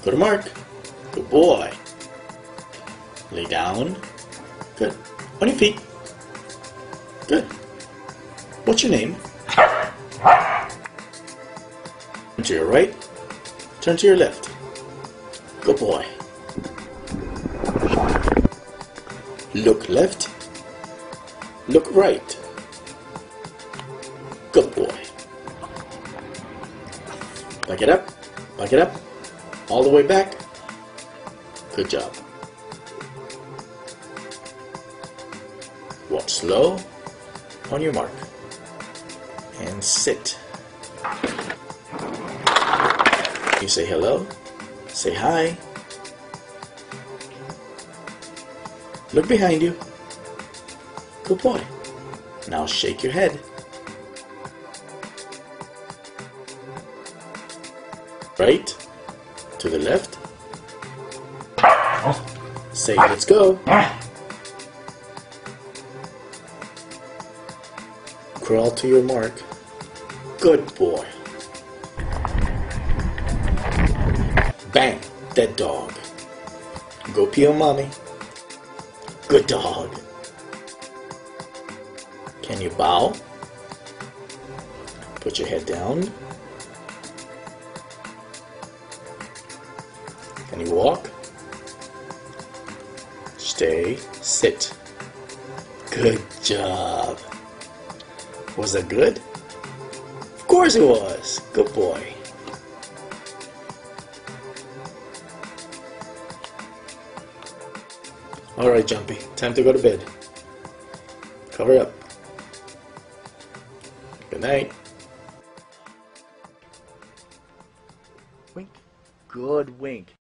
Go to Mark. Good boy. Lay down. Good. On your feet. Good. What's your name? Turn to your right. Turn to your left. Good boy. Look left. Look right. Good boy. Back it up. Back it up. All the way back. Good job. Walk slow. On your mark. And sit. You say hello. Say hi. Look behind you. Good boy. Now shake your head. Right to the left. Say let's go. Crawl to your mark. Good boy. Bang, dead dog. Go pee on mommy. Good dog. Can you bow? Put your head down. Can you walk? Stay, sit. Good job. Was that good? Of course it was. Good boy. Alright, Jumpy. Time to go to bed. Cover up. Good night. Wink. Good wink.